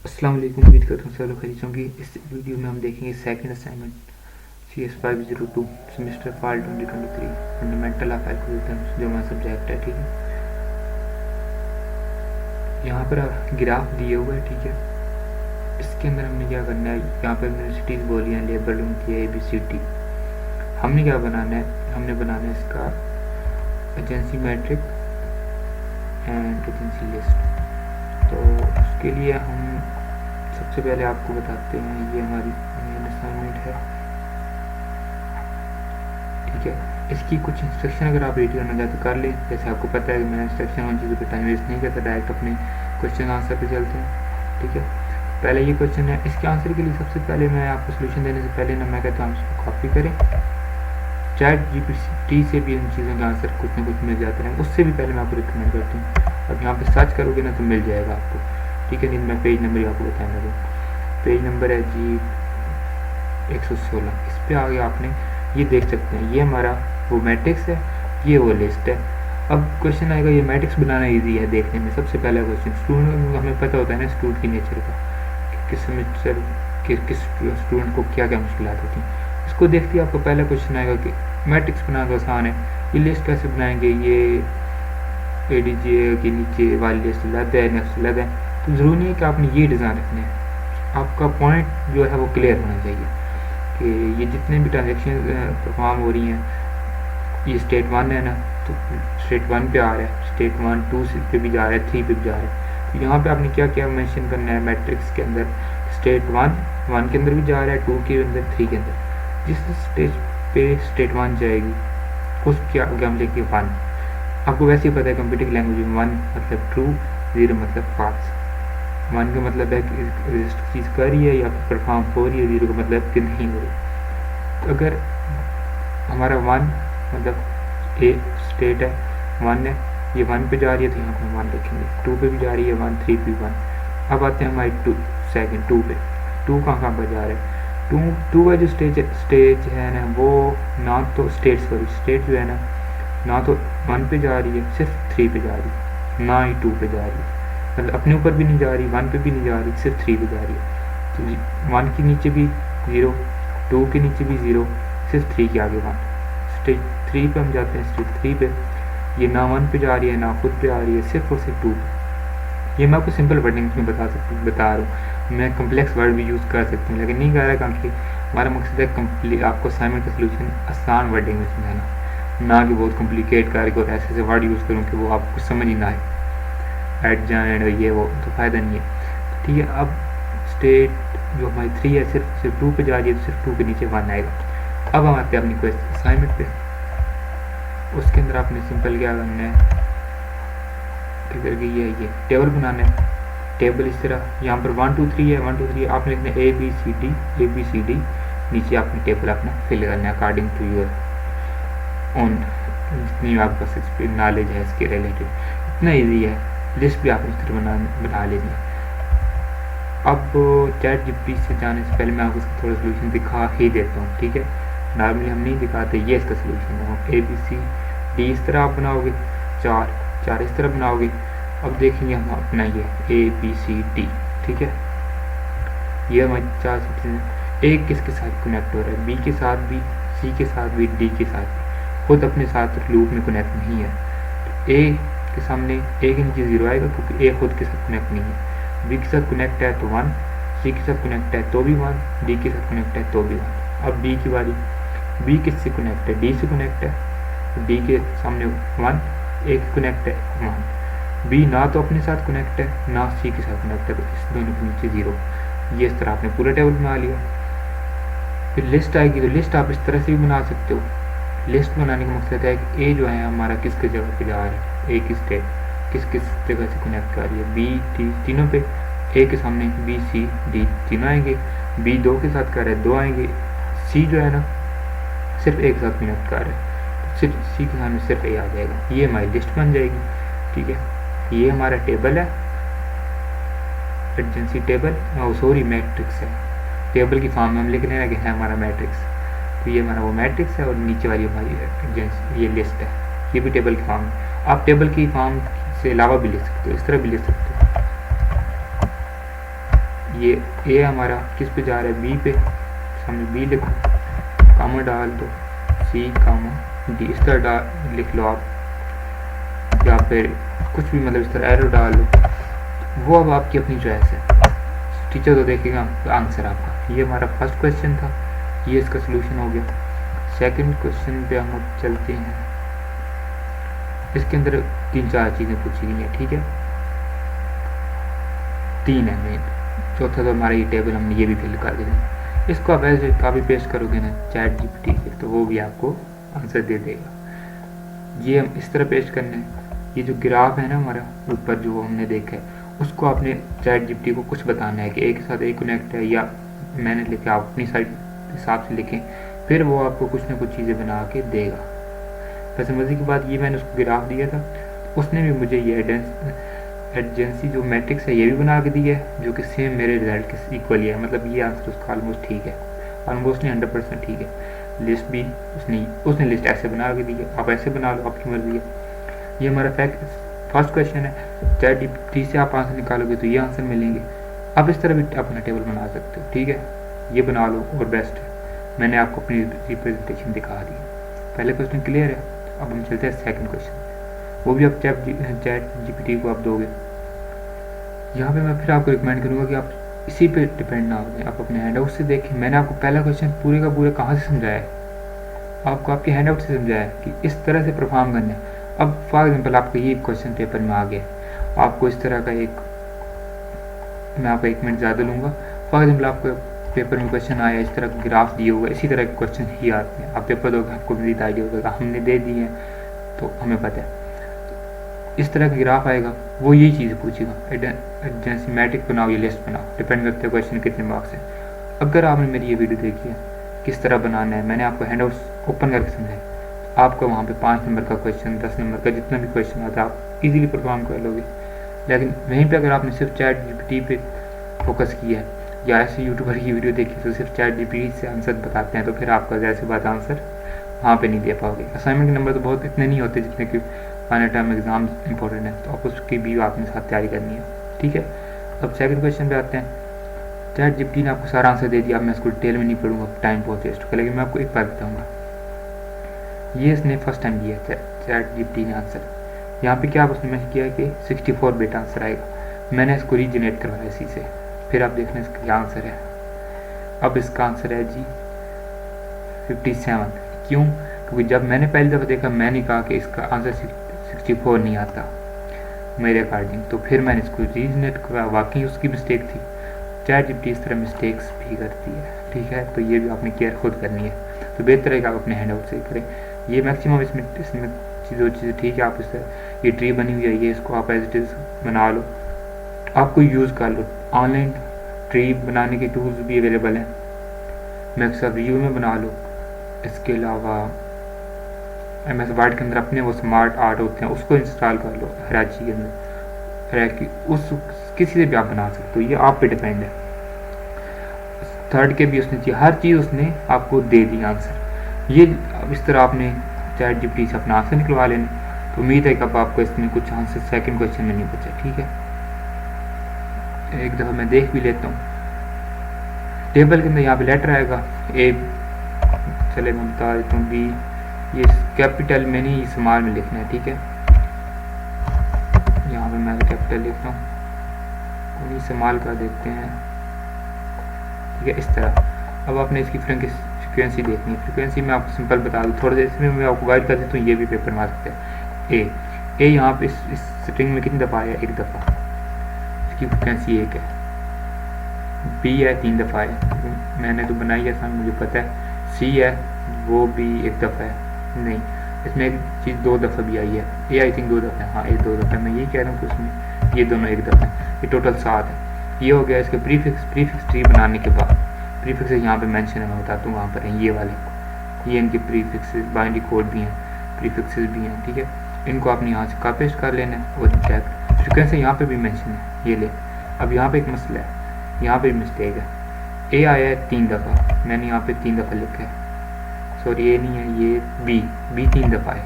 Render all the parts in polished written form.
अस्सलाम वालेकुम। उम्मीद करता हूँ सब लोग खरीद होंगे। इस वीडियो में हम देखेंगे second assignment CS502 semester fall 2023 fundamental of algorithms जो हमारा सब्जेक्ट है। ठीक है, यहाँ पर ग्राफ दिए हुए है। ठीक है, इसके अंदर हमने क्या करना है, यहाँ पर यूनिवर्सिटीज़ बोली हैं, लेबल उनकी है ABCD। हमने क्या बनाना है, हमने बनाना है इसका agency matrix and agency list. तो उसके लिए हम सबसे पहले आपको बताते हैं, ये हमारी मेन असाइनमेंट है। ठीक है, इसकी कुछ इंस्ट्रक्शन अगर आप रीड करना चाहते तो कर लें। जैसे आपको पता है कि मैं इंस्ट्रक्शन उन चीज़ों पर टाइम वेस्ट नहीं करता, डायरेक्ट अपने क्वेश्चन आंसर पे चलते हैं। ठीक है, पहले ये क्वेश्चन है, इसके आंसर के लिए सबसे पहले मैं आपको सोल्यूशन देने से पहले ना मैं कहता हूँ इसको कॉपी करें। ChatGPT से भी इन चीज़ों के आंसर कुछ ना कुछ मिल जाते हैं, उससे भी पहले मैं आपको रिकमेंड करता हूँ। अब यहाँ पे सर्च करोगे ना तो मिल जाएगा आपको। ठीक है, नहीं मैं पेज नंबर आपको बताने लगा। पेज नंबर है जी 116। इस पर आगे आपने ये देख सकते हैं, ये हमारा वो मैट्रिक्स है, ये वो लिस्ट है। अब क्वेश्चन आएगा, ये मैट्रिक्स बनाना इजी है देखने में। सबसे पहला क्वेश्चन स्टूडेंट, हमें पता होता है ना स्टूडेंट की नेचर का, किस सेमेस्टर किस स्टूडेंट को क्या क्या मुश्किल होती हैं। इसको देखते ही आपको पहला क्वेश्चन आएगा कि मैट्रिक्स बनाना तो आसान है, ये लिस्ट कैसे बनाएंगे। ये ADJ के नीचे वाली लिस्ट अलग है, नेक्स्ट अलग है। तो ज़रूरी नहीं है कि आपने ये डिज़ाइन रखने हैं, आपका पॉइंट जो है वो क्लियर होना चाहिए कि ये जितने भी ट्रांजेक्शन परफॉर्म हो रही हैं, ये स्टेट 1 है ना, तो स्टेट 1 पे आ रहा है, स्टेट 1 2 पे भी जा रहा है, 3 पे भी जा रहा है। तो यहाँ पे आपने क्या क्या मेंशन करना है मैट्रिक्स के अंदर, स्टेट 1 के अंदर भी जा रहा है, 2 के अंदर, 3 के अंदर। जिस स्टेज पे स्टेट 1 जाएगी उसके आगे हम लेंगे 1। आपको वैसे ही पता है कंप्यूटर लैंग्वेज में 1 मतलब ट्रू, 0 मतलब फॉल्स। 1 का मतलब है कि रजिस्टर चीज़ कर रही है या परफॉर्म हो रही है, 0 का मतलब कि नहीं हो रही। तो अगर हमारा 1 मतलब ए स्टेट है, 1 है, ये 1 पे जा रही है तो यहाँ पर 1 लिखेंगे। 2 पे भी जा रही है 1, 3 पे 1। अब आते हैं हमारे 2 पे। 2 कहाँ पर जा रहा है, 2 का जो स्टेज है ना, वो ना तो स्टेट जो है ना तो 1 पे जा रही है, सिर्फ 3 पे जा रही है, ना ही 2 पे जा रही है। मतलब अपने ऊपर भी नहीं जा रही, 1 पे भी नहीं जा रही, सिर्फ 3 पे जा रही है। तो 1 के नीचे भी 0, 2 के नीचे भी 0, सिर्फ 3 के आगे 1। स्टेज 3 पे हम जाते हैं, स्टेज 3 पे ये ना 1 पे जा रही है, ना खुद पे आ रही है, सिर्फ और सिर्फ 2 पे। ये मैं आपको सिंपल वर्डिंग में बता रहा हूँ, मैं कम्प्लेक्स वर्ड भी यूज़ कर सकती हूँ लेकिन नहीं कर रहा, क्योंकि हमारा मकसद है आपको असाइनमेंट का सोल्यूशन आसान वर्डिंग में समझाना, ना कि बहुत कॉम्प्लिकेट करके और ऐसे ऐसे वर्ड यूज़ करूँ कि वो आपको समझ ही ना आए, एट जॉइंट ये वो, तो फ़ायदा नहीं है। ठीक है, अब स्टेट जो हमारी 3 है सिर्फ 2 पे जा रही है, तो सिर्फ 2 के नीचे 1 आएगा। अब हम आते हैं अपनी क्वेश्चन असाइनमेंट पे। उसके अंदर आपने सिंपल क्या करना है, किधर गई है, ये टेबल बनाना है। टेबल इस तरह, यहाँ पर 1 2 3 है, 1 2 3 आपने लिखना है ABCD, नीचे आपने टेबल अपना फिल करना है अकॉर्डिंग टू योर ओन, जितनी आपके पास नॉलेज है इसके रिलेटेड। इतना ईजी है, लिस्ट भी आपने इस तरह बना लेनी है। अब ChatGPT से जाने से पहले मैं आपको इसका थोड़ा सोल्यूशन दिखा ही देता हूँ। ठीक है, नॉर्मली हम नहीं दिखाते, ये इसका सोल्यूशन है। ABCD इस तरह आप बनाओगे, 4 इस तरह बनाओगे। अब देखेंगे हम अपना ये ABCD। ठीक है, ये हमारे 4 सेक्शन है। A किसके साथ कनेक्ट हो रहा है, B के साथ भी, C के साथ भी, D के साथ भी। खुद अपने साथ लूप में कनेक्ट नहीं है। A के सामने A के नीचे 0 आएगा क्योंकि A खुद के साथ कनेक्ट नहीं है। B के साथ कनेक्ट है तो 1, C के साथ कनेक्ट है तो भी 1, D के साथ कनेक्ट है तो भी 1। अब B की बारी, B किससे कनेक्ट है, D से कनेक्ट है, D के सामने 1, A के कनेक्ट है 1। B ना तो अपने साथ कनेक्ट है, ना C के साथ कनेक्ट है, तो इस दोनों के नीचे 0। ये इस तरह आपने पूरा टेबल बना लिया। फिर लिस्ट आएगी, तो लिस्ट आप इस तरह से भी बना सकते हो। लिस्ट बनाने का मकसद है कि A जो है हमारा किस जगह पे जा रहा है, A की स्टेट किस जगह से कनेक्ट कर रही है, B D तीनों पे। A के सामने B C D तीनों आएंगे, B 2 के साथ कर रहा है 2 आएंगे, C जो है ना सिर्फ A के साथ कनेक्ट कर रहा है, सिर्फ C के सामने सिर्फ A आ जाएगा। ये हमारी लिस्ट बन जाएगी। ठीक है, ये हमारा टेबल है, एडजेंसी टेबल, सॉरी मैट्रिक्स है। टेबल की फॉर्म में हम लिख रहे हैं कि है हमारा मैट्रिक्स, तो ये हमारा वो मैट्रिक्स है और नीचे वाली हमारी एडजेंसी ये लिस्ट है। ये भी टेबल की फॉर्म है। आप टेबल की फॉर्म से अलावा भी लिख सकते हो, इस तरह भी लिख सकते हो। ये ए हमारा किस पे जा रहा है, बी पे, सामने बी लिखो, कामा डाल दो, सी कामा डी, इस तरह लिख लो आप, या फिर कुछ भी मतलब इस तरह एरो डाल लो, वो अब आपकी अपनी चॉइस है, टीचर तो देखेगा आंसर आपका। ये हमारा फर्स्ट क्वेश्चन था, ये इसका सोल्यूशन हो गया। सेकंड क्वेश्चन पे हम अब चलते हैं। इसके अंदर 3-4 चीज़ें पूछी गई हैं, ठीक है, 3 है मेन, चौथा तो हमारा ये टेबल हमने ये भी फिल कर दिया। इसको आप ऐसे कॉपी पेस्ट करोगे ना चैट जीपीटी से, तो वो भी आपको आंसर दे देगा। ये हम इस तरह पेस्ट करने हैं। ये जो ग्राफ है ना हमारा ऊपर जो हमने देखा है, उसको आपने चैट जीपीटी को कुछ बताना है कि एक के साथ एक कनेक्ट है, या मैंने लिखे आप अपनी साइड हिसाब से लिखें, फिर वो आपको कुछ ना कुछ चीज़ें बना के देगा। वैसे मजे की बात, ये मैंने उसको ग्राफ दिया था, उसने भी मुझे ये एडजेंसी जो मैट्रिक्स है ये भी बना के दी है, जो कि सेम मेरे रिजल्ट के इक्वल है। मतलब ये आंसर उसका ऑलमोस्ट ठीक है, ऑलमोस्ट नहीं 100% ठीक है। लिस्ट भी उसने लिस्ट ऐसे बना के दी है, आप ऐसे बना लो, आपकी मर्जी है। ये हमारा फर्स्ट क्वेश्चन है, चैट जीपीटी से आप आंसर निकालोगे तो ये आंसर मिलेंगे। आप इस तरह भी अपना टेबल बना सकते हो, ठीक है, ये बना लो और बेस्ट है। मैंने आपको अपनी रिप्रेजेंटेशन दिखा दी। पहले क्वेश्चन क्लियर है, अब हम चलते हैं सेकंड क्वेश्चन, वो भी आप चैट जीपीटी को आप दोगे। यहाँ पे मैं फिर आपको रिकमेंड करूँगा कि आप इसी पे डिपेंड ना हो, आप अपने हैंड आउट से देखें। मैंने आपको पहला क्वेश्चन पूरे का पूरा कहाँ से समझाया है, आपको आपके हैंड आउट से समझाया है कि इस तरह से परफॉर्म करना है। अब फॉर एग्जाम्पल आपका ये क्वेश्चन पेपर में आ गया, आपको इस तरह का एक, मैं आपका 1 मिनट ज़्यादा लूँगा। फॉर एग्जाम्पल आपको पेपर में क्वेश्चन आया, इस तरह का ग्राफ दिए हुए, इसी तरह के क्वेश्चन ही आते हैं। आप पेपर दोगे, आपको मज़ीद आइडिया होगा, हमने दे दिए हैं तो हमें पता है। इस तरह का ग्राफ आएगा, वो यही चीज़ पूछेगा, एडजेंसी मैट्रिक्स बनाओ, ये लिस्ट बनाओ, डिपेंड करते हैं क्वेश्चन कितने मार्क्स है। अगर आपने मेरी ये वीडियो देखी है किस तरह बनाना है, मैंने आपको हैंड आउट ओपन करके समझाया, आपको वहाँ पे 5 नंबर का क्वेश्चन, 10 नंबर का, जितना भी क्वेश्चन आता है आप इजीली परफॉर्म कर लोगे। लेकिन वहीं पे अगर आपने सिर्फ चैट जीपीटी पे फोकस किया है, या ऐसे यूट्यूबर की वीडियो देखी तो सिर्फ चैट जीपीटी से आंसर बताते हैं, तो फिर आपका जैसे बात आंसर वहाँ पे नहीं दे पाओगे। असाइनमेंट के नंबर तो बहुत इतने नहीं होते जितने कि फाइनल टर्म एग्जाम इंपॉर्टेंट है, तो आप उसकी भी आपने साथ तैयारी करनी है, ठीक है। अब सेकंड क्वेश्चन पे आते हैं। चैट जीपीटी ने आपको सारा आंसर दे दिया, अब मैं इसको डिटेल में नहीं पढ़ूंगा, टाइम बहुत वेस्ट होगा, लेकिन मैं आपको एक बार बताऊँगा। ये इसने फर्स्ट टाइम दिया चैट जीपीटी ने आंसर। यहाँ पे क्या उसने मैंने किया कि 64 बिट आंसर आएगा, मैंने इसको रीजनरेट करवाया इसी से, फिर आप देखना इसका क्या आंसर है। अब इसका आंसर है जी 57। क्यों? क्योंकि जब मैंने पहली दफ़ा देखा, मैंने कहा कि इसका आंसर 64 नहीं आता मेरे अकॉर्डिंग, तो फिर मैंने इसको रीजनरेट करवाया। वाकई उसकी मिस्टेक थी, चैट जीपीटी इस तरह मिस्टेक्स भी करती है, ठीक है, तो ये भी आपने केयर खुद करनी है। तो बेहतर है कि आप अपने हैंड आउट से करें। ये मैक्सिमम इसमें चीज़ें ठीक है, आप इस ये ट्री बनी हुई है, ये इसको आप एज इट इज़ बना लो, आपको यूज़ कर लो। ऑनलाइन ट्री बनाने के टूल्स भी अवेलेबल हैं, मैक्सवेल रिव्यू में बना लो। इसके अलावा MS वर्ड के अंदर अपने वो स्मार्ट आर्ट होते हैं, उसको इंस्टॉल कर लो हराची के अंदर, हराकी उस किसी से भी आप बना सकते हो, ये आप पे डिपेंड है। थर्ड के भी उसने हर चीज़ उसने आपको दे दी आंसर। ये इस तरह आपने चैट जीपीटी से अपना आंसर निकलवा लेना, तो उम्मीद है कि अब आपको इसमें कुछ आंसर सेकंड क्वेश्चन में नहीं बचा, ठीक है। एक दफ़ा मैं देख भी लेता हूँ। टेबल के अंदर यहाँ पे लेटर आएगा ए, चले मैं बता देता हूँ, बी, ये कैपिटल में नहीं स्मॉल में लिखना है, ठीक है। यहाँ पे मैं कैपिटल लिखता हूँ, उन्हीं स्मॉल कर देते हैं, ठीक है, इस तरह। अब आपने इसकी फ्रीक्वेंसी देखनी है। फ्रीक्वेंसी में आपको सिंपल बता दूँ, थोड़ा सा इसमें मैं आपको गाइड कर देता हूँ, ये भी पेपर में आ सकता है। ए यहाँ पे इस स्ट्रिंग में कितनी दफ़ा आया? 1 दफ़ा, इसकी फ्रीक्वेंसी 1 है। बी है 3 दफ़ा है, मैंने तो बनाई है सामने, मुझे पता है। सी है, वो भी 1 दफ़ा है, नहीं इसमें एक चीज़ 2 दफ़ा भी आई है। ए आई थिंक 2 दफ़ा है, हाँ ये 2 दफ़ा, मैं यही कह रहा हूँ कि उसमें ये दोनों 1 दफ़ा है, ये टोटल 7 है। ये हो गया इसके प्रीफिक्स ट्री बनाने के बाद। प्रीफिक्स यहाँ पे मेंशन है, मैं बताता हूँ वहाँ पर हैं ये वाले, ये इनके प्रीफिक्स बाइनरी कोड भी हैं, प्रीफिक्सेस भी हैं, ठीक है। इनको आपने यहाँ से कॉपी पेस्ट कर लेना है और चेक। फ्रीक्वेंसी यहाँ पे भी मेंशन है, ये ले। अब यहाँ पे एक मसला है, यहाँ पे मिस्टेक है, ए आया है 3 दफ़ा, मैंने यहाँ पे 3 दफ़ा लिखा है, सॉरी ये नहीं है, ये बी 3 दफ़ा है।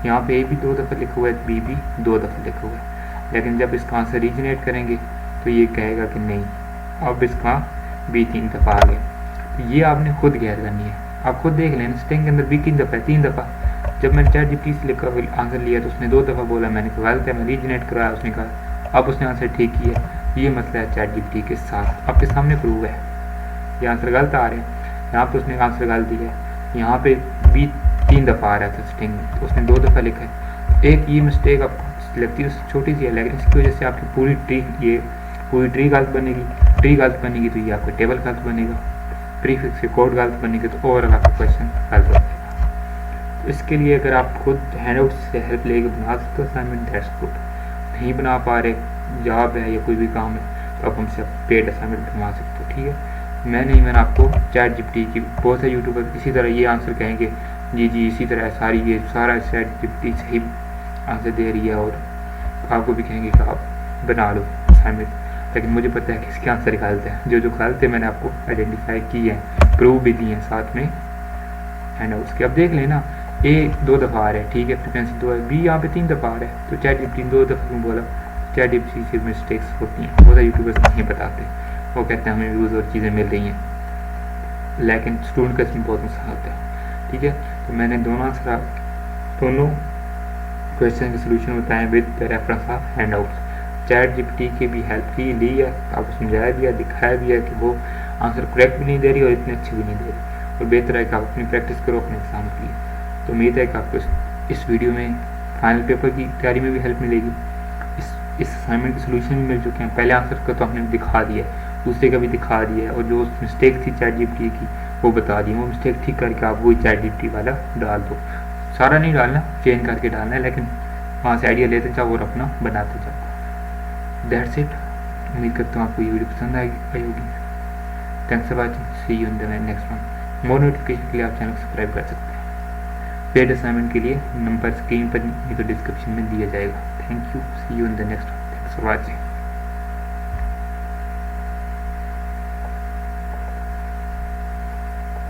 यहाँ पे ए भी 2 दफ़ा लिखा हुआ है, बी भी 2 दफ़ा लिखा हुआ है। लेकिन जब इसका आंसर रीजनरेट करेंगे तो ये कहेगा कि नहीं, अब इसका बी 3 दफ़ा आ गया। तो ये आपने खुद गैर करनी है। आप खुद देख लें स्ट्रिंग के अंदर बी 3 दफ़ा है, 3 दफ़ा। जब मैंने चैट जीपीटी से लिखा आंसर लिया तो उसने 2 दफ़ा बोला, मैंने कहा गलत है, मैं रीजनरेट कराया, उसने कहा अब उसने आंसर ठीक किया। ये मसला है चैट जीपीटी के साथ, आपके सामने प्रूव है। ये आंसर गलत आ रहे हैं, यहाँ पे उसने आंसर गलत दिया है, यहाँ पे बी 3 दफ़ा आ रहा था स्ट्रिंग में, तो उसने 2 दफ़ा लिखा है। एक ये मिस्टेक आपको लगती है छोटी सी है, लेकिन इसकी वजह से आपकी पूरी ट्री गलत बनेगी। ट्री गलत बनेगी तो ये आपका टेबल गलत बनेगा, प्रीफिक्स के कोड गलत बनेगा, तो ओवरऑल आपका क्वेश्चन गलत हो जाएगा। तो इसके लिए अगर आप खुद हैंडआउट से हेल्प लेके बना सकते हो असाइनमेंट, दैट्स गुड। नहीं बना पा रहे, जॉब है या कोई भी काम है, तो आप हमसे पेड असाइनमेंट बनवा सकते हो, ठीक है। मैंने आपको चैट जीपीटी की बहुत से यूट्यूबर इसी तरह ये आंसर कहेंगे, जी इसी तरह सारा चैट जीपीटी सही आंसर दे रही है, और आपको भी कहेंगे कि आप बना लो असाइनमेंट। लेकिन मुझे पता है कि इसके आंसर गलत है, जो गलत है मैंने आपको आइडेंटिफाई की है, प्रूव भी दिए हैं साथ में हैंडआउट्स के। अब देख लेना, ए 2 दफ़ा आ रहा है, ठीक है, फ्रिक्वेंसी 2 है, बी यहाँ पे 3 दफ़ा आ रहा है, तो चैट जीपीटी 2 दफ़ा क्यों बोला? चैट जीपीटी से मिस्टेक्स होती हैं, बहुत सारे यूट्यूबर्स नहीं बताते, वो कहते हैं हमें व्यूज़ और चीज़ें मिल रही हैं, लेकिन स्टूडेंट का इसमें बहुत नुकसान होता है, ठीक है। तो मैंने दोनों क्वेश्चन के सोल्यूशन बताए with reference of handouts. Chat GPT की भी हेल्प की ली है, आपको समझाया भी है, दिखाया भी है कि वो आंसर करेक्ट भी नहीं दे रही और इतने अच्छे भी नहीं दे रही, और बेहतर है कि आप अपनी प्रैक्टिस करो अपने एग्जाम के लिए। तो उम्मीद है कि आपको इस वीडियो में फाइनल पेपर की तैयारी में भी हेल्प मिलेगी। इस असाइनमेंट के सोल्यूशन भी मिल चुके हैं, पहले आंसर का तो हमने दिखा दिया है, दूसरे का भी दिखा दिया है, और जो मिस्टेक थी चैट जीपीटी की वो बता दी। वो मिस्टेक ठीक करके आप वही चैट जीपीटी वाला डाल दो, सारा नहीं डालना, चेंज करके डालना है, लेकिन वहाँ से आइडिया लेते जाओ और अपना बनाते जाओ। That's it. उम्मीद करता हूँ आपको ये वीडियो पसंद आई होगी। Thanks for watching, see you in the next one. More notification के लिए आप चैनल को सब्सक्राइब कर सकते हैं। पेड असाइनमेंट के लिए नंबर स्क्रीन पर नहीं तो डिस्क्रिप्शन में दिया जाएगा। Thank you, see you in the next one. Thanks for watching.